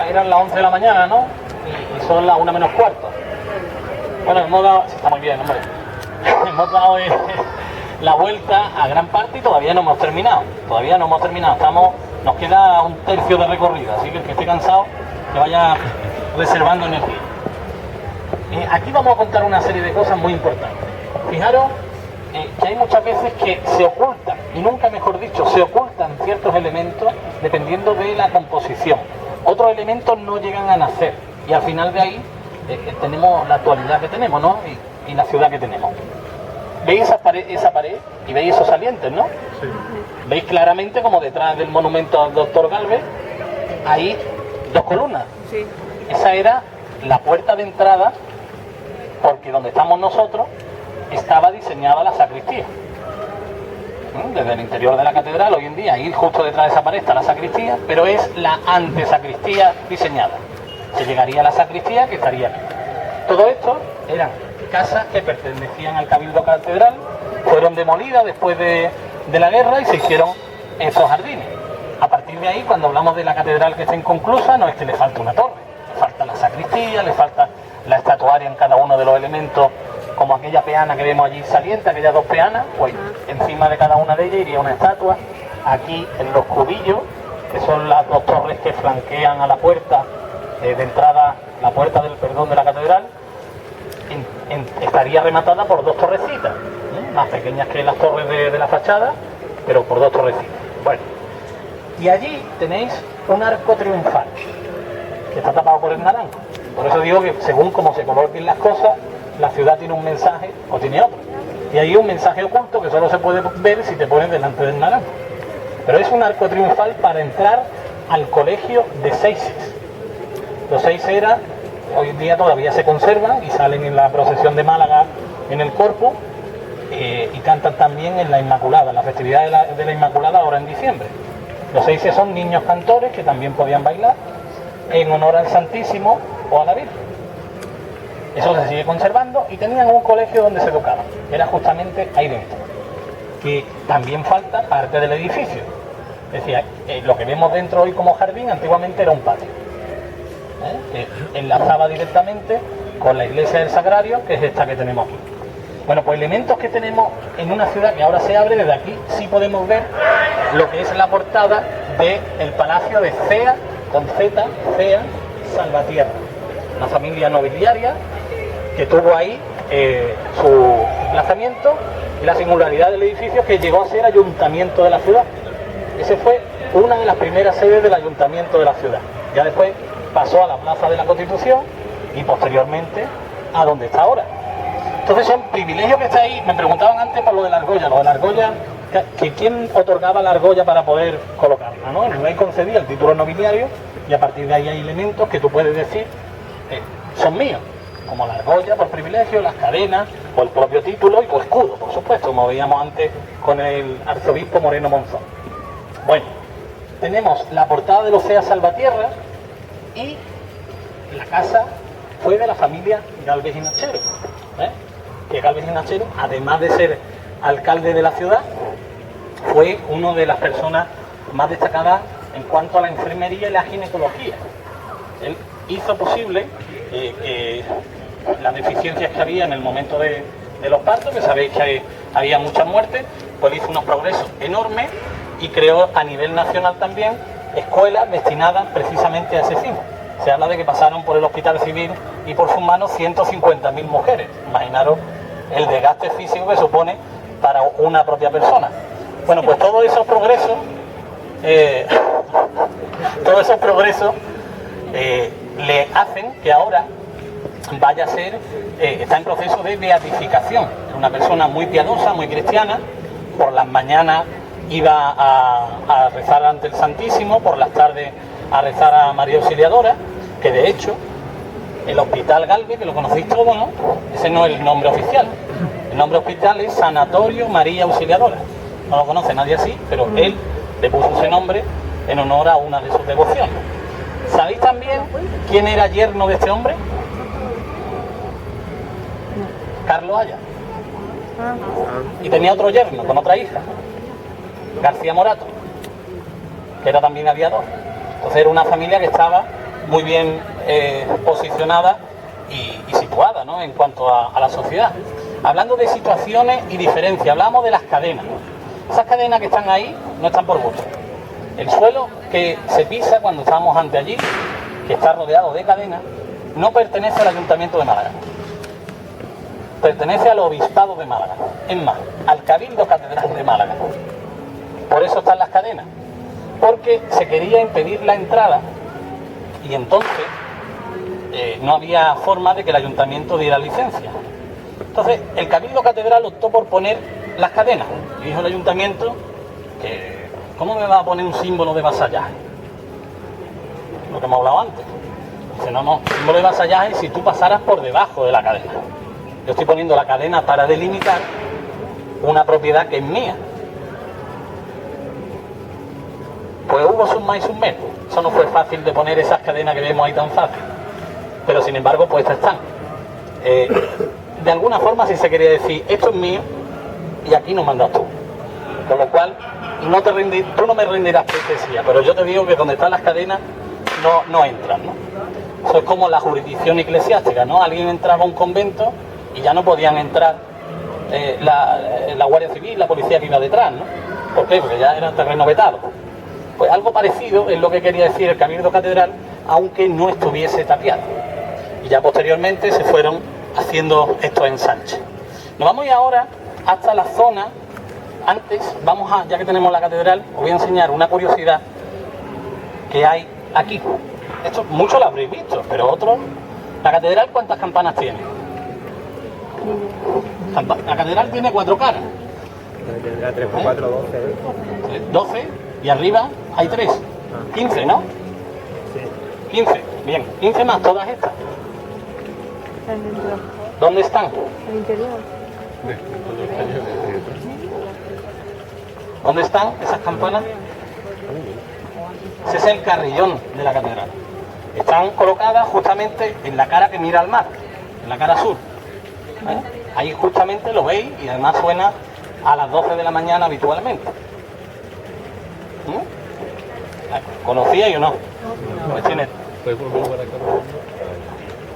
Eran las 11 de la mañana, ¿no? Y son las 1 menos cuarto. Bueno, hemos dado... Sí, está muy bien, hombre. Hemos dado la vuelta a gran parte y todavía no hemos terminado. Todavía no hemos terminado. Nos queda un tercio de recorrido, así que el que esté cansado, que vaya reservando energía. Aquí vamos a contar una serie de cosas muy importantes. Fijaros que hay muchas veces que se ocultan, y nunca mejor dicho, se ocultan ciertos elementos dependiendo de la composición. Otros elementos no llegan a nacer, y al final de ahí tenemos la actualidad que tenemos, ¿no? Y la ciudad que tenemos. ¿Veis esa pared y veis esos salientes, no? Sí. ¿Veis claramente como detrás del monumento al doctor Galvez hay dos columnas? Sí. Esa era la puerta de entrada, porque donde estamos nosotros estaba diseñada la sacristía. Desde el interior de la catedral, hoy en día, ahí justo detrás de esa pared está la sacristía, pero es la antesacristía diseñada. Se llegaría a la sacristía, que estaría aquí. Todo esto eran casas que pertenecían al Cabildo Catedral, fueron demolidas después de la guerra y se hicieron esos jardines. A partir de ahí, cuando hablamos de la catedral que está inconclusa, no es que le falta una torre, le falta la sacristía, le falta la estatuaria en cada uno de los elementos, como aquella peana que vemos allí saliente, aquellas dos peanas, pues encima de cada una de ellas iría una estatua. Aquí en los cubillos, que son las dos torres que flanquean a la puerta de entrada, la puerta de la catedral, estaría rematada por dos torrecitas, más pequeñas que las torres de la fachada, pero por dos torrecitas. Bueno, y allí tenéis un arco triunfal, que está tapado por el naranjo. Por eso digo que según cómo se coloquen las cosas, la ciudad tiene un mensaje o tiene otro. Y hay un mensaje oculto que solo se puede ver si te pones delante del naranjo. Pero es un arco triunfal para entrar al colegio de Seises. Los Seises hoy en día todavía se conservan y salen en la procesión de Málaga en el Corpus y cantan también en la Inmaculada, en la festividad de la Inmaculada ahora en diciembre. Los Seises son niños cantores que también podían bailar en honor al Santísimo o a la Virgen. Eso se sigue conservando y tenían un colegio donde se educaban, era justamente ahí dentro, que también falta parte del edificio. Es decir, lo que vemos dentro hoy como jardín antiguamente era un patio, que enlazaba directamente con la iglesia del Sagrario, que es esta que tenemos aquí. Bueno, pues elementos que tenemos en una ciudad que ahora se abre, desde aquí sí podemos ver lo que es la portada del Palacio de Cea, con Z, Cea Salvatierra, una familia nobiliaria que tuvo ahí su emplazamiento, y la singularidad del edificio que llegó a ser ayuntamiento de la ciudad. Ese fue una de las primeras sedes del ayuntamiento de la ciudad. Ya después pasó a la Plaza de la Constitución y posteriormente a donde está ahora. Entonces son privilegios que está ahí. Me preguntaban antes por lo de la argolla. Lo de la argolla, que quién otorgaba la argolla para poder colocarla, ¿no? El rey concedía el título nobiliario y a partir de ahí hay elementos que tú puedes decir son míos, como la argolla por privilegio, las cadenas, o el propio título y tu escudo, por supuesto, como veíamos antes con el arzobispo Moreno Monzón. Bueno, tenemos la portada de los Cea Salvatierra y la casa fue de la familia Galvez y Nachero, que Galvez y Nachero, además de ser alcalde de la ciudad, fue una de las personas más destacadas en cuanto a la enfermería y la ginecología. Él hizo posible que las deficiencias que había en el momento de los partos, que sabéis que había muchas muertes, pues hizo unos progresos enormes y creó a nivel nacional también escuelas destinadas precisamente a ese fin. Se habla de que pasaron por el Hospital Civil y por sus manos 150.000 mujeres. Imaginaros el desgaste físico que supone para una propia persona. Bueno, pues todos esos progresos le hacen que ahora vaya a ser, está en proceso de beatificación. Es una persona muy piadosa, muy cristiana. Por las mañanas iba a rezar ante el Santísimo, por las tardes a rezar a María Auxiliadora, que de hecho el Hospital Galvez, que lo conocéis todos, ¿no? Ese no es el nombre oficial. El nombre oficial es Sanatorio María Auxiliadora. No lo conoce nadie así, pero él le puso ese nombre en honor a una de sus devociones. ¿Sabéis también quién era yerno de este hombre? Carlos Haya. Y tenía otro yerno con otra hija, García Morato, que era también aviador. Entonces era una familia que estaba muy bien posicionada y situada, ¿no?, en cuanto a la sociedad. Hablando de situaciones y diferencias, hablamos de las cadenas. Esas cadenas que están ahí no están por gusto. El suelo que se pisa cuando estábamos ante allí, que está rodeado de cadenas, no pertenece al Ayuntamiento de Málaga. Pertenece al Obispado de Málaga. Es más, al Cabildo Catedral de Málaga. Por eso están las cadenas. Porque se quería impedir la entrada y entonces no había forma de que el Ayuntamiento diera licencia. Entonces el Cabildo Catedral optó por poner las cadenas. Y dijo el Ayuntamiento que ¿cómo me va a poner un símbolo de vasallaje? Lo que hemos hablado antes. Dice, no, símbolo de vasallaje si tú pasaras por debajo de la cadena. Yo estoy poniendo la cadena para delimitar una propiedad que es mía. Pues hubo sus más y sus menos. Eso no fue fácil de poner esas cadenas que vemos ahí tan fácil. Pero sin embargo, pues están. De alguna forma sí se quería decir, esto es mío y aquí no mandas tú. Con lo cual, tú no me rendirás pleitesía, pero yo te digo que donde están las cadenas no entran, ¿no? Eso es como la jurisdicción eclesiástica, ¿no? Alguien entraba a un convento y ya no podían entrar la Guardia Civil, la policía que iba detrás, ¿no? ¿Por qué? Porque ya era terreno vetado. Pues algo parecido es lo que quería decir el Cabildo Catedral, aunque no estuviese tapiado. Y ya posteriormente se fueron haciendo estos ensanches. Nos vamos a ir ahora hasta la zona. Antes, ya que tenemos la catedral, os voy a enseñar una curiosidad que hay aquí. Esto muchos lo habréis visto, pero otros... ¿La catedral cuántas campanas tiene? La catedral tiene 4 caras. La catedral 3 por 4, 12. 12 y arriba hay 3. 15, ¿no? Sí. 15, bien. 15 más todas estas. ¿Dónde están? El interior. ¿Dónde están esas campanas? Ese es el carrillón de la catedral. Están colocadas justamente en la cara que mira al mar, en la cara sur. Ahí justamente lo veis y además suena a las 12 de la mañana habitualmente. ¿Conocíais o no? Pues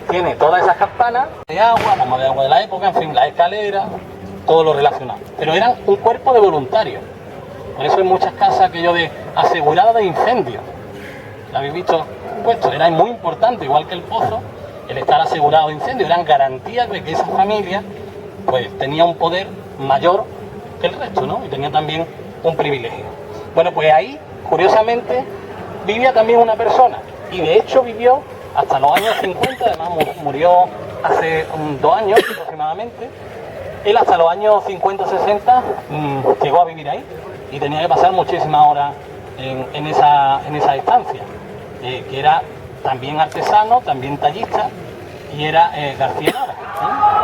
tiene todas esas campanas de agua, bomba de agua de la época, en fin, las escaleras, todo lo relacionado. Pero eran un cuerpo de voluntarios. Por eso en muchas casas aquello de asegurada de incendios. ¿Lo habéis visto puesto? Era muy importante, igual que el pozo, el estar asegurado de incendios. Eran garantías de que esa familia pues tenía un poder mayor que el resto, ¿no? Y tenía también un privilegio. Bueno, pues ahí, curiosamente, vivía también una persona. Y de hecho vivió hasta los años 50, además murió hace 2 años aproximadamente. Él hasta los años 50-60 llegó a vivir ahí y tenía que pasar muchísimas horas en esa estancia, que era también artesano, también tallista, y era García Nava.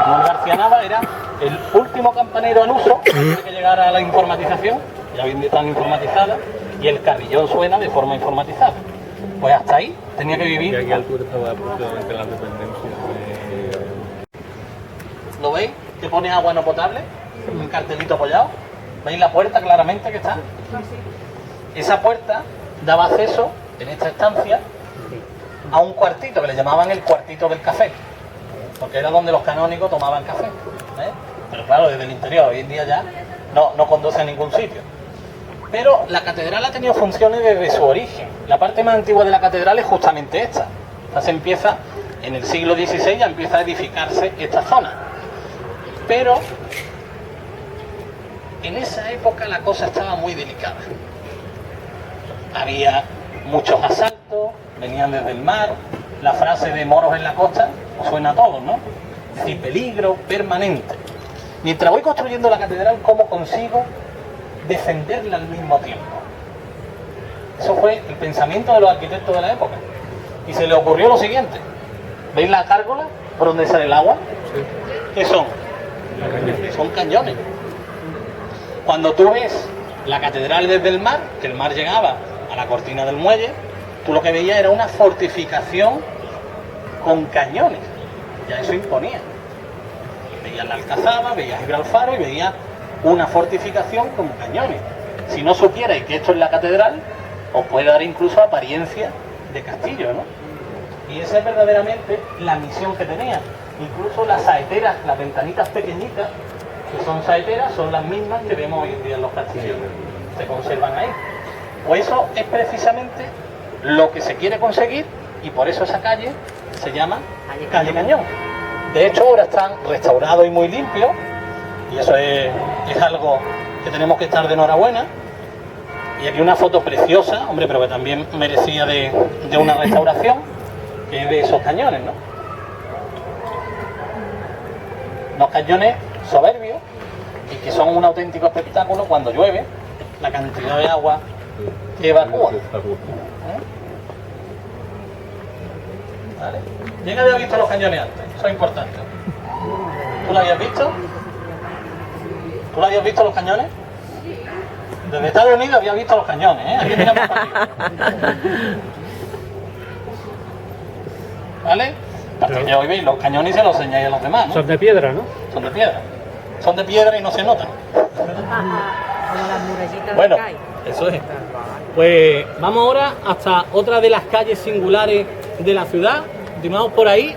Manuel García Nava era el último campanero en uso antes de que llegara la informatización, ya bien están informatizadas, y el carrillón suena de forma informatizada. Pues hasta ahí tenía que vivir. ¿Y a qué altura estaba aproximadamente la dependencia de...? ¿Lo veis? Que pone agua no potable, un cartelito apoyado. ¿Veis la puerta claramente que está? Esa puerta daba acceso, en esta estancia, a un cuartito que le llamaban el cuartito del café, porque era donde los canónigos tomaban café. Pero claro, desde el interior, hoy en día ya no conduce a ningún sitio. Pero la catedral ha tenido funciones desde su origen. La parte más antigua de la catedral es justamente esta. Se empieza, en el siglo XVI ya empieza a edificarse esta zona. Pero en esa época la cosa estaba muy delicada. Había muchos asaltos, venían desde el mar. La frase de moros en la costa os suena a todos, ¿no? Es decir, peligro permanente. Mientras voy construyendo la catedral, ¿cómo consigo defenderla al mismo tiempo? Eso fue el pensamiento de los arquitectos de la época. Y se le ocurrió lo siguiente. ¿Veis la gárgola por donde sale el agua? Sí. ¿Qué son? Son cañones. Cuando tú ves la catedral desde el mar, que el mar llegaba a la cortina del muelle, tú lo que veías era una fortificación con cañones. Ya eso imponía. Veías la Alcazaba, veías Gibralfaro y veías una fortificación con cañones. Si no supierais que esto es la catedral, os puede dar incluso apariencia de castillo, ¿no? Y esa es verdaderamente la misión que tenía. Incluso las saeteras, las ventanitas pequeñitas, que son saeteras, son las mismas que vemos hoy en día en los castillos. Se conservan ahí. Pues eso es precisamente lo que se quiere conseguir, y por eso esa calle se llama Calle Cañón. De hecho, ahora están restaurados y muy limpios, y eso es algo que tenemos que estar de enhorabuena. Y aquí una foto preciosa, hombre, pero que también merecía de una restauración, que es de esos cañones, ¿no? Unos cañones soberbios y que son un auténtico espectáculo cuando llueve, la cantidad de agua que evacúa. ¿Vale? ¿Quién había visto los cañones antes? Eso es importante. ¿Tú lo habías visto? ¿Tú lo habías visto los cañones? Desde Estados Unidos había visto los cañones, ¿eh? Aquí miramos para arriba. ¿Vale? Para que hoy veis los cañones y se los enseñáis a los demás, ¿no? Son de piedra, ¿no? Son de piedra. Son de piedra y no se notan. Como las murallitas Bueno, de Kai. eso es. Pues vamos ahora hasta otra de las calles singulares de la ciudad. Continuamos por ahí.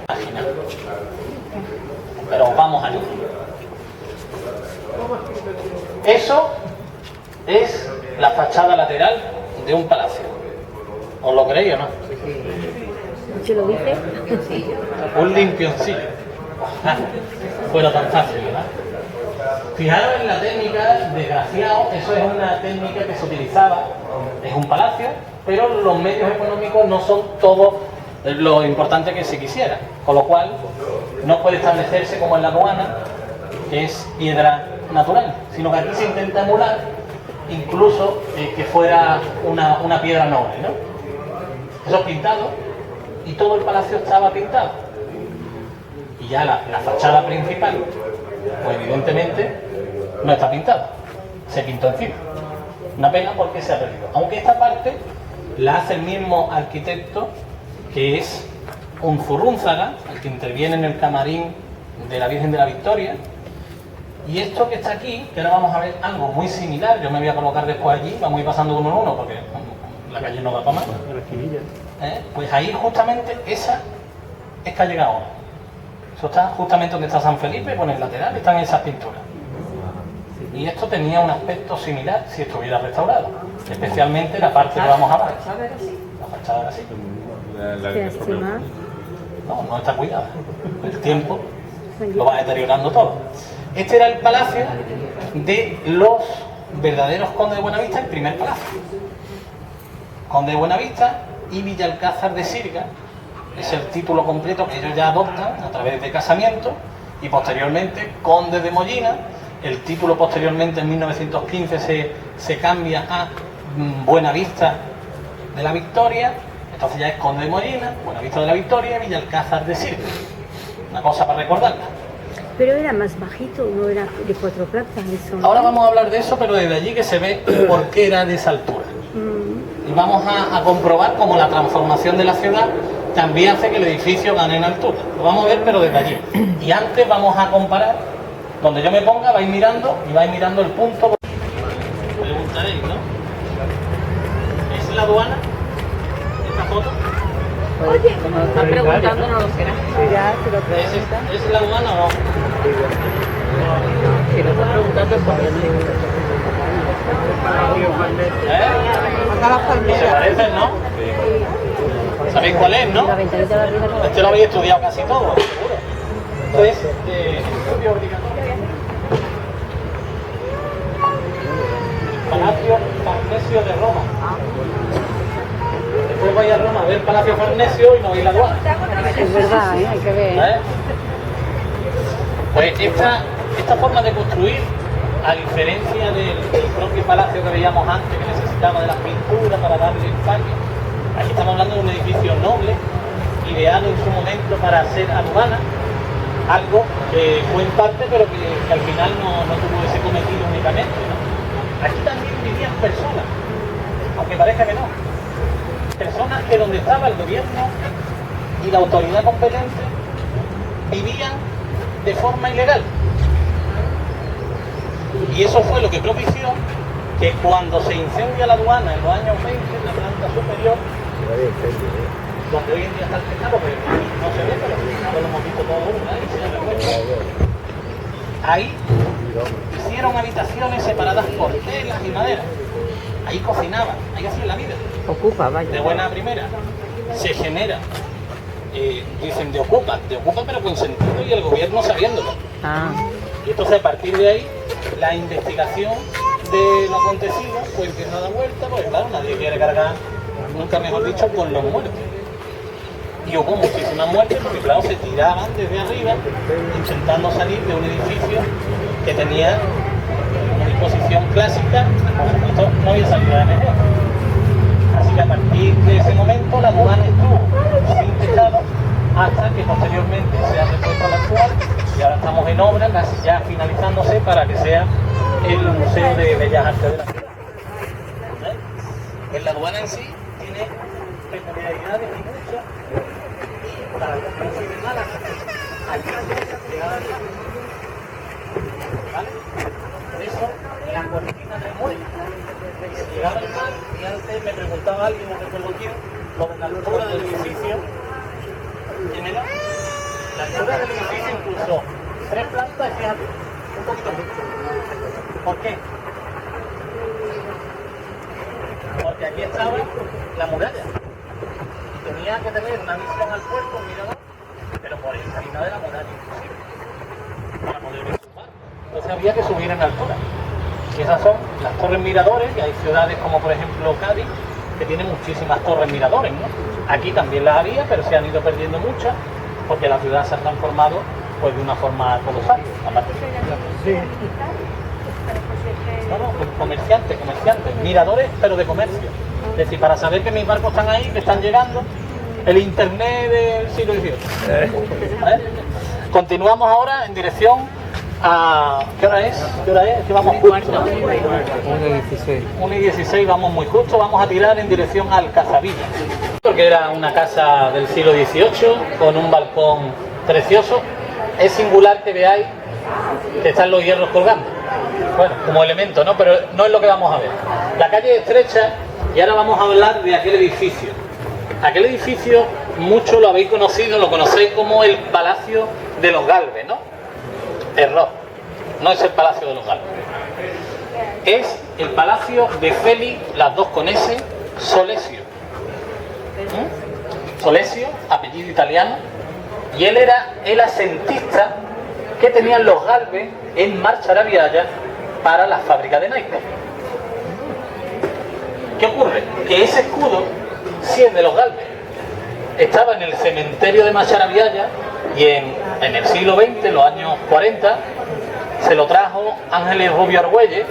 Pero vamos allá. Eso es la fachada lateral de un palacio. ¿Os lo creéis o no? ¿Se lo dice? Un limpioncillo. Fuera tan fácil, ¿verdad? Fijaros en la técnica, desgraciado, eso es una técnica que se utilizaba, es un palacio, pero los medios económicos no son todos lo importante que se quisiera, con lo cual no puede establecerse como en la aduana, que es piedra natural, sino que aquí se intenta emular incluso que fuera una piedra noble, ¿no? Eso es pintado y todo el palacio estaba pintado. Y ya la fachada principal, pues evidentemente no está pintada, se pintó encima. Una pena porque se ha perdido. Aunque esta parte la hace el mismo arquitecto, que es un Zurrúnzaga, el que interviene en el camarín de la Virgen de la Victoria. Y esto que está aquí, que ahora vamos a ver algo muy similar, yo me voy a colocar después allí, vamos a ir pasando uno en uno porque la calle no da para más. Pues ahí justamente esa es calle Gaona. Eso está justamente donde está San Felipe, con el lateral están esas pinturas. Y esto tenía un aspecto similar si estuviera restaurado, especialmente la parte que vamos a ver. La fachada era así. No está cuidada. El tiempo lo va deteriorando todo. Este era el palacio de los verdaderos condes de Buenavista, el primer palacio. Conde de Buenavista y Villalcázar de Sirga es el título completo que ellos ya adoptan a través de casamiento, y posteriormente Conde de Mollina. El título posteriormente en 1915 se cambia a Buenavista de la Victoria, entonces ya es Conde de Mollina, Buenavista de la Victoria y Villalcázar de Sirga. Una cosa para recordarla. Pero era más bajito, no era de 4 plantas eso, ¿no? Ahora vamos a hablar de eso, pero desde allí que se ve por qué era de esa altura. Y vamos a comprobar cómo la transformación de la ciudad también hace que el edificio gane en altura. Lo vamos a ver, pero desde allí. Y antes vamos a comparar, donde yo me ponga, vais mirando y vais mirando el punto. Preguntaréis, ¿no? ¿Es la aduana? ¿Esta foto? Oye, como lo están preguntando, no lo será. Ya, se lo preguntan. ¿Es la aduana o no? Si lo están preguntando es por Se parecen, ¿no? ¿Sabéis cuál es, no? La ventanita de arriba no. Este lo habéis estudiado casi todo, seguro. Esto es estudio obligatorio. Palacio Farnesio de Roma. Después vais a Roma a ver Palacio Farnesio y no veis la aduana. Es verdad, hay que ver. Pues esta forma de construir, a diferencia del propio palacio que veíamos antes, que necesitaba de las pinturas para darle espacio, aquí estamos hablando de un edificio noble, ideado en su momento para hacer aduana, algo que fue en parte, pero que al final no tuvo ese cometido únicamente, ¿no? Aquí también vivían personas, aunque parezca que no. Personas que donde estaba el gobierno y la autoridad competente vivían de forma ilegal. Y eso fue lo que propició que cuando se incendia la aduana en los años 20, en la planta superior, donde hoy en día está el pescado, pero no se ve, pero no lo hemos visto todo ahí. Ahí hicieron habitaciones separadas por telas y madera. Ahí cocinaban, ahí hacían la vida. Ocupa, vaya. De buena primera. Se genera, dicen de ocupa pero con sentido y el gobierno sabiéndolo. Ah. Y entonces a partir de ahí, la investigación de lo acontecido pues empieza a dar vuelta, porque claro, nadie quiere cargar, nunca mejor dicho, con los muertos. Y hubo muchísimas muertes porque claro, se tiraban desde arriba intentando salir de un edificio que tenía una disposición clásica, por supuesto no había salida de emergencia. Así que a partir de ese momento la aduana estuvo sin techado hasta que posteriormente se ha repuesto a la actual y ahora estamos en obra, casi ya finalizándose para que sea el Museo de Bellas Artes de la ciudad. En la aduana en sí tiene peculiaridades y muchas, y para los que no soy de Málaga, hay una llegada de la ¿vale? Por eso la cortina del muelle. Si llegaba el mar, y antes me preguntaba alguien, no recuerdo quién, lo de la altura del edificio, ¿quién era? La altura del edificio incluso 3 plantas, fíjate, un poquito mucho. ¿Por qué? Porque aquí estaba la muralla. Y tenía que tener una visión al puerto, un mirador, pero por encima de la muralla inclusive, para poder ver su mar. Entonces había que subir en altura. Y esas son las torres miradores, y hay ciudades como por ejemplo Cádiz, que tienen muchísimas torres miradores, ¿no? Aquí también las había, pero se han ido perdiendo muchas, porque la ciudad se ha transformado pues de una forma colosal. Aparte, sí. No, comerciantes, miradores, pero de comercio. Es decir, para saber que mis barcos están ahí, que están llegando, el internet del siglo XVIII. ¿Vale? Continuamos ahora en dirección a... ¿Qué hora es? Que vamos justo. 1:16. 1:16, vamos muy justo, vamos a tirar en dirección al Cazavilla. Porque era una casa del siglo XVIII, con un balcón precioso. Es singular que veáis que están los hierros colgando. Bueno, como elemento, ¿no? Pero no es lo que vamos a ver. La calle es estrecha y ahora vamos a hablar de aquel edificio. Aquel edificio, muchos lo habéis conocido, lo conocéis como el Palacio de los Galves, ¿no? Error, no es el Palacio de los Galves. Es el Palacio de Félix, las dos con S, Solesio. Solesio, apellido italiano, y él era el asentista que tenían los Galves en Marcharabiaya para la fábrica de naipes. ¿Qué ocurre? Que ese escudo sí es de los Galves. Estaba en el cementerio de Marcharabiaya y en el siglo XX, en los años 40, se lo trajo Ángeles Rubio Argüelles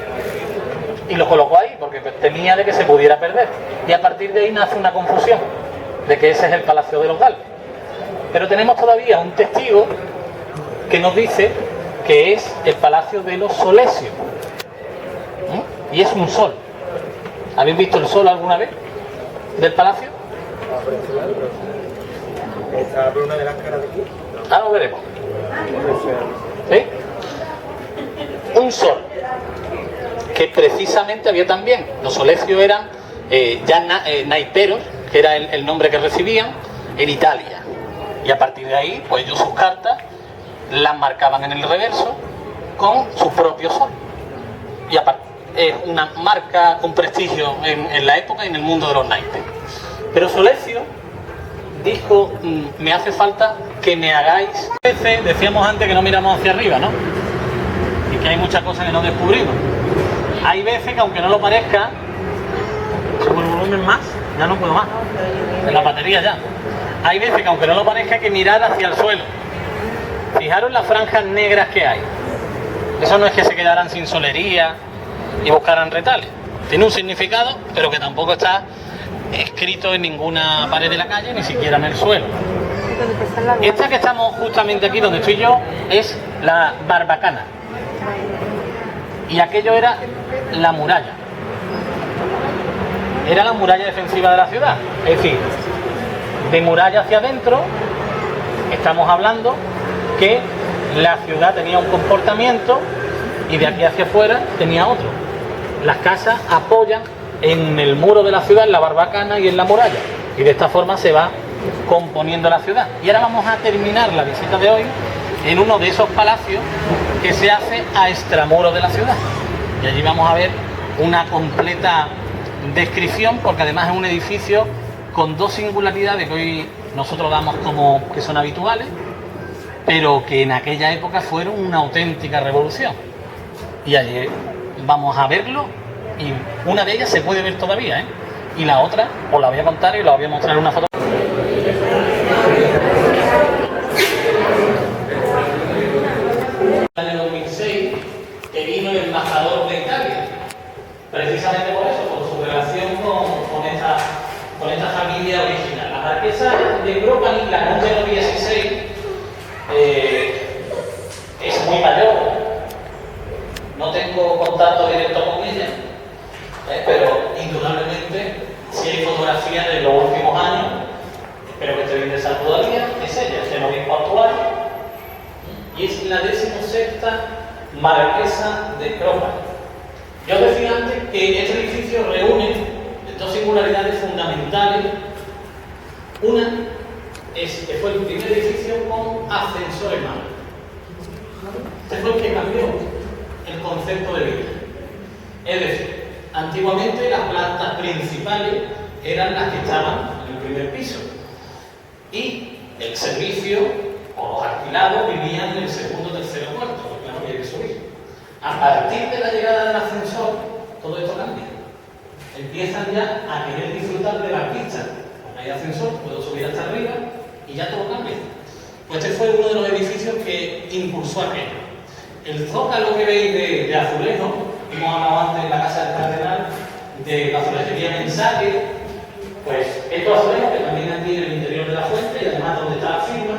y lo colocó ahí porque temía de que se pudiera perder. Y a partir de ahí nace una confusión de que ese es el Palacio de los Galves. Pero tenemos todavía un testigo que nos dice que es el Palacio de los Solesios. Y es un sol. ¿Habéis visto el sol alguna vez del palacio? Está por una de las caras de aquí. Ahora lo veremos. ¿Sí? Un sol que precisamente había también. Los solecios eran naiperos, que era el nombre que recibían en Italia. Y a partir de ahí, pues ellos sus cartas las marcaban en el reverso con su propio sol. Y aparte, es una marca con prestigio en la época y en el mundo de los naipes. Pero Solesio dijo, me hace falta que me hagáis... Decíamos antes que no miramos hacia arriba, ¿no? Y que hay muchas cosas que no descubrimos. Hay veces que aunque no lo parezca, subo el volumen más, ya no puedo más. En la batería ya. Hay veces que aunque no lo parezca hay que mirar hacia el suelo. Fijaros las franjas negras que hay. Eso no es que se quedaran sin solería y buscaran retales. Tiene un significado, pero que tampoco está escrito en ninguna pared de la calle, ni siquiera en el suelo. Esta que estamos justamente aquí donde estoy yo es la barbacana. Y aquello era la muralla. Era la muralla defensiva de la ciudad. Es decir, de muralla hacia adentro estamos hablando que la ciudad tenía un comportamiento y de aquí hacia afuera tenía otro. Las casas apoyan en el muro de la ciudad, en la barbacana y en la muralla, y de esta forma se va componiendo la ciudad. Y ahora vamos a terminar la visita de hoy en uno de esos palacios que se hace a extramuros de la ciudad. Y allí vamos a ver una completa descripción, porque además es un edificio con dos singularidades que hoy nosotros damos como que son habituales, pero que en aquella época fueron una auténtica revolución. Y allí vamos a verlo, y una de ellas se puede ver todavía, y la otra os la voy a contar y os la voy a mostrar en una foto. En el año 2006, que vino el embajador de Italia, precisamente por eso, por su relación con esta familia original. La marquesa de Cropanik, la conde de 16, es muy mayor. No tengo contacto directo con ella, pero indudablemente, si hay fotografías de los últimos años, espero que esté bien de salud todavía, es ella, es el obispo actual, y es la 16ª marquesa de Cropanik. Yo os decía antes que este edificio reúne dos singularidades fundamentales. Una es que fue el primer edificio con ascensor en mano. Este fue el que cambió el concepto de vida. Es decir, antiguamente las plantas principales eran las que estaban en el primer piso y el servicio o los alquilados vivían en el segundo, tercero, cuarto, porque no había que subir. A partir de la llegada del ascensor, todo esto cambia. Empiezan ya a querer disfrutar de las vistas. Hay ascensor, puedo subir hasta arriba y ya todo cambia. Pues este fue uno de los edificios que impulsó aquello. El zócalo que veis de azulejo, hemos hablado antes en la casa del cardenal, de la azulejería Mensaje, pues estos azulejos que también aquí en el interior de la fuente y además donde está la firma,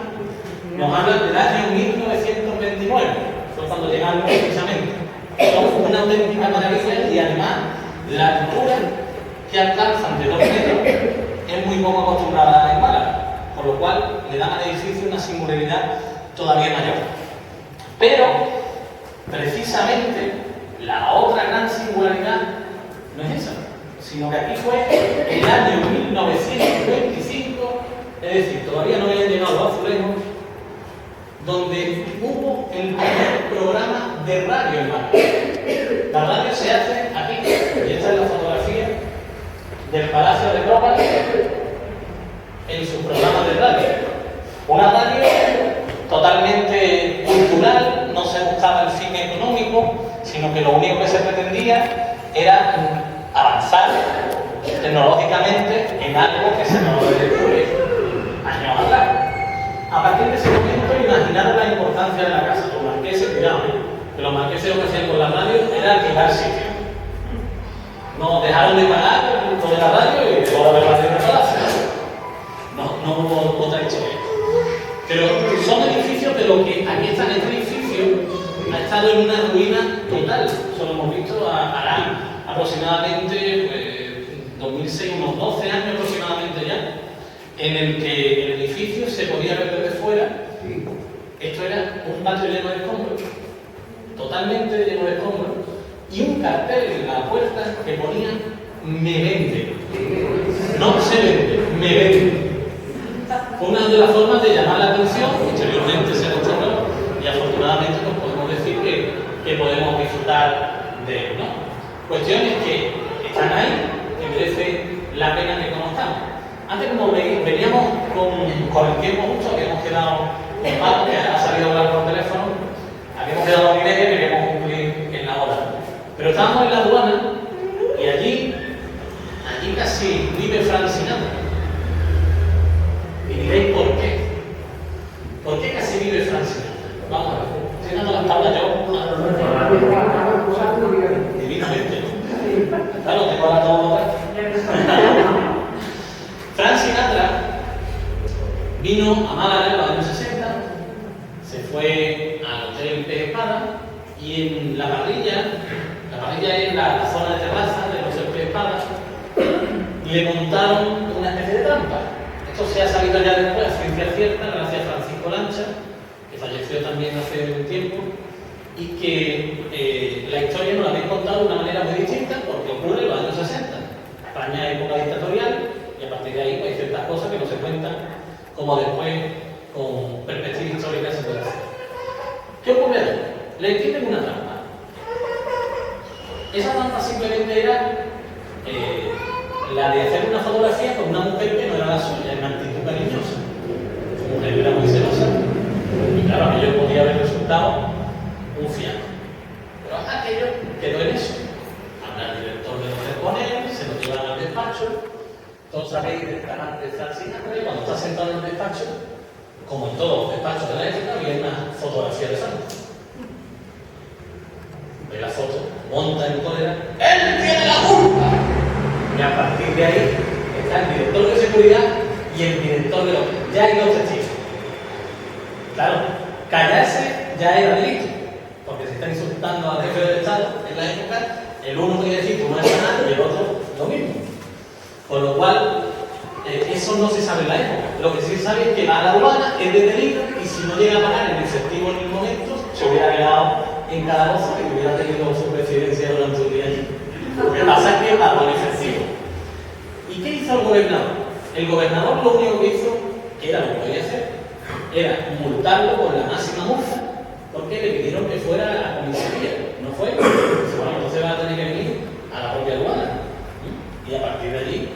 nos hablan del año 1929, fue cuando llegaron precisamente. Son una auténtica maravilla y además la altura que alcanzan de 2 metros es muy poco acostumbrada en Málaga, por lo cual le dan al edificio una singularidad todavía mayor. Pero, precisamente, la otra gran singularidad no es esa, sino que aquí fue el año 1925, es decir, todavía no habían llegado los azulejos, donde hubo el primer programa de radio en Málaga. La radio se hace aquí, y esta es la fotografía del Palacio de Cropanik en su programa de radio. Una radio totalmente cultural, no se buscaba el fin económico, sino que lo único que se pretendía era avanzar tecnológicamente en algo que se nos descubre años atrás. A partir de ese momento, imaginaros la importancia de la casa. Los marqueses, cuidado, que los marqueses lo que hacían con la radio era alquilar sitio. No dejaron de pagar lo de la radio y dejó de haber radio en el palacio. No hubo otra historia. Pero son edificios de lo que aquí está en este edificio, ha estado en una ruina total. Eso lo hemos visto, harán aproximadamente 2006, unos 12 años aproximadamente ya, en el que el edificio se podía ver desde fuera. Esto era un patio lleno de escombros, totalmente lleno de escombros, y un cartel en la puerta que ponía "me vende". No se vende, me vende. Fue una de las formas de llamar la atención, posteriormente se restauró y afortunadamente pues podemos decir que podemos disfrutar de él, ¿no? Cuestiones que están ahí, que merece la pena que conozcamos. Antes, como veníamos con el tiempo justo, habíamos quedado con Paco, que ha salido a hablar por teléfono, habíamos quedado 1:30 y queríamos cumplir en la hora. Pero estábamos en la aduana y allí casi vive Frank Sinatra. Y diréis por qué. ¿Por qué casi vive Frank Sinatra? Vamos a ver. Estoy dando las tablas yo. Divinamente, ¿no? Claro, tengo la tabla. Frank Sinatra vino a Málaga en los años 60, se fue al Hotel Pez Espada y en la parrilla es la zona de terraza del Hotel Pez Espada, le montaron una especie de trampa. Esto se ha sabido ya después, a ciencia cierta, gracias a Francisco Lancha, que falleció también hace un tiempo, y que la historia nos la habéis contado de una manera muy distinta porque ocurre en los años 60. España, época dictatorial, y a partir de ahí pues, hay ciertas cosas que no se cuentan, como después con perspectiva histórica se puede hacer. ¿Qué ocurre ahí? Le tienen una trampa. Esa trampa simplemente era la de hacer una fotografía con una mujer que no era la suya, en actitud cariñosa. Su mujer era muy celosa y claro, aquello podía haber resultado un fiasco. Pero aquello quedó en eso. Habla el director de los exponentes, se lo llevan al despacho. Todos sabéis del canal de Franciscana, cuando está sentado en el despacho, como en todos los despachos de la época, había una fotografía de Santos. Ve la foto, monta en cólera, ¡él tiene la culpa! Y a partir de ahí está el director de seguridad y el director de los... Ya hay dos testigos. Claro, callarse ya era delito, porque se está insultando al jefe del Estado en la época, el uno quiere decir que no es nada y el otro lo mismo. Con lo cual, eso no se sabe en la época. Lo que sí se sabe es que va a la aduana, es detenido y si no llega a pagar el efectivo en el momento, se hubiera quedado en Calabozo y hubiera tenido su presidencia durante un día allí. Lo que pasa es que pagó el efectivo. ¿Y qué hizo el gobernador? El gobernador lo único que hizo, que era lo que podía hacer, era multarlo con la máxima multa, porque le pidieron que fuera a la comisaría. No fue. Dice, bueno, entonces va a tener que venir a la propia aduana. Y a partir de allí,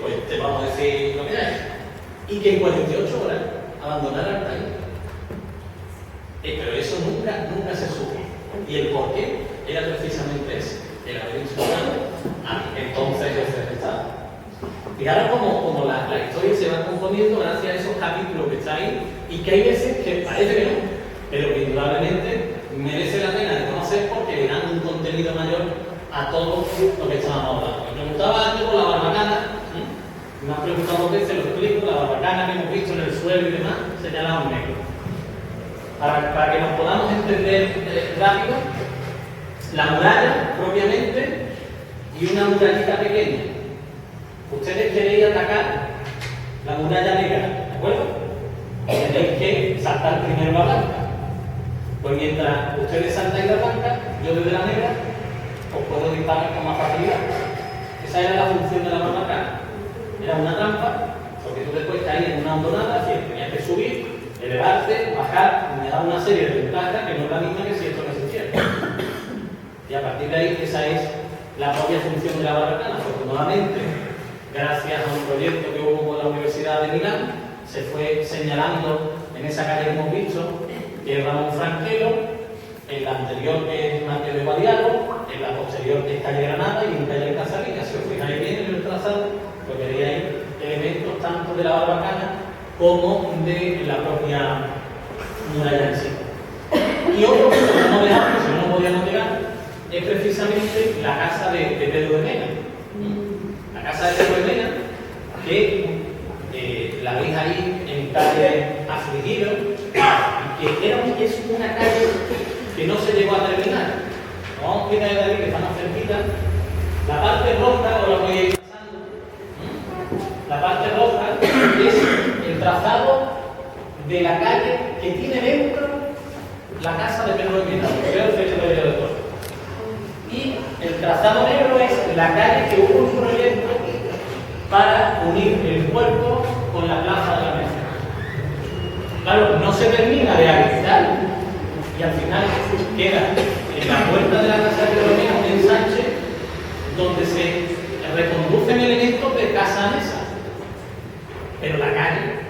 pues te vamos a decir lo que hay. Y que en 48 horas abandonara el país. Pero eso nunca se supo. Y el porqué era precisamente ese, el haber insultado a entonces jefe del Estado. Fijaros cómo la historia se va componiendo gracias a esos capítulos que está ahí y que hay veces que parece que no, pero que indudablemente merece la pena de conocer porque le dan un contenido mayor a todo lo que estábamos hablando. Me preguntaba antes por la barbacana, me han preguntado dos veces, lo explico, la barbacana que hemos visto en el suelo y demás, señalado en negro. Para que nos podamos entender rápido, la muralla propiamente y una murallita pequeña. Ustedes queréis atacar la muralla negra, ¿de acuerdo? Tenéis que saltar primero la blanca. Pues mientras ustedes saltáis la blanca, yo desde la negra os puedo disparar con más facilidad. Esa era la función de la barbacana. Era una trampa, porque tú después caías en una hondonada, así tenías que subir, elevarte, bajar, me da una serie de ventajas que no es la misma que si esto no existiera. Y a partir de ahí, esa es la propia función de la barbacana. Afortunadamente, gracias a un proyecto que hubo con la Universidad de Milán, se fue señalando en esa calle que hemos visto, que es Ramón Franquelo, en la anterior que es Mateo de Guadiaro, en la posterior que es calle Granada y en calle Casalina. Si os fijáis bien en el trazado, pues veréis elementos tanto de la barbacana como de la propia muralla en sí. Y otro punto que no dejamos, si no podíamos llegar, es precisamente la casa de Pedro de Mena. La casa de Pedro de Mena, que la veis ahí en calle Afligido, que es una calle que no se llegó a terminar. Vamos a mirar de ahí que estamos cerquita. La parte roja, o la voy a ir pasando. La parte roja es el trazado de la calle que tiene dentro la casa de Pedro de Mena, el fecho de Toro. Y el trazado negro es la calle que hubo un proyecto para unir el puerto con la plaza de la Mesa. Claro, no se termina de habilitar y al final queda en la puerta de la casa de Pedro de Mena un ensanche donde se reconducen elementos de casa mesa. Pero la calle,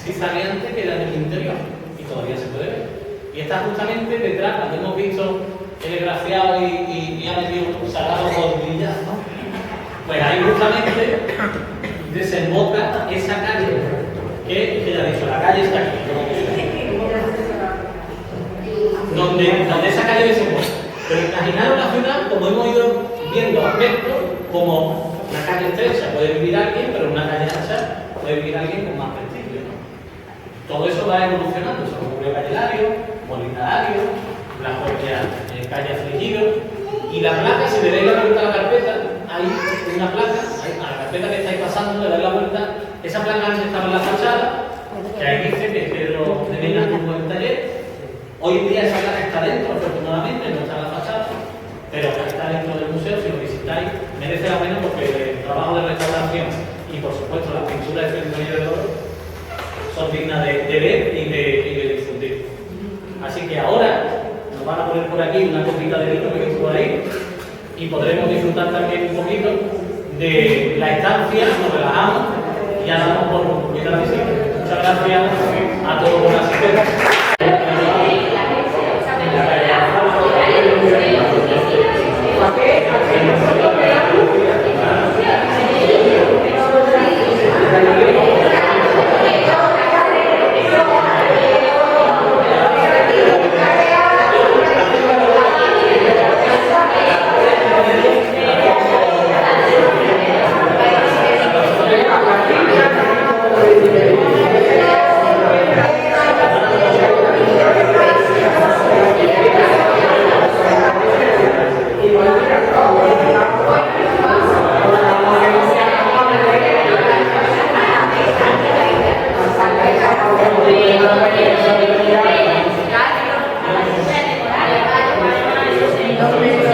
sí saliente, queda en el interior y todavía se puede ver. Y está justamente detrás, cuando hemos visto el desgraciado y ha metido sagrados rodillas, ¿no? Pues ahí justamente desemboca esa calle, que ya he dicho, la calle está aquí, donde esa calle desemboca. Pero imaginaros la ciudad, como hemos ido viendo aspectos, como una calle estrecha puede vivir alguien, pero una calle ancha puede vivir alguien con más prestigio, ¿no? Todo eso va evolucionando, se ocurrió Calle Lario, Molinario, la propia calle Afligido, y la placa, si le dais la vuelta a la carpeta, hay una placa, a la carpeta que estáis pasando, le dais la vuelta, esa placa antes estaba en la fachada, que ahí dice que Pedro de Mena tuvo el taller. Hoy en día esa placa está dentro, afortunadamente, no está en la fachada, pero está dentro del museo. Si lo visitáis, merece la pena porque el trabajo de restauración y por supuesto las pinturas de Felipe de Oro son dignas de ver y de difundir. Así que ahora nos van a poner por aquí una copita de vino que estuvo ahí y podremos disfrutar también un poquito de la estancia, nos relajamos y ya damos por concluida la visita. Muchas gracias a todos por asistir. Gracias.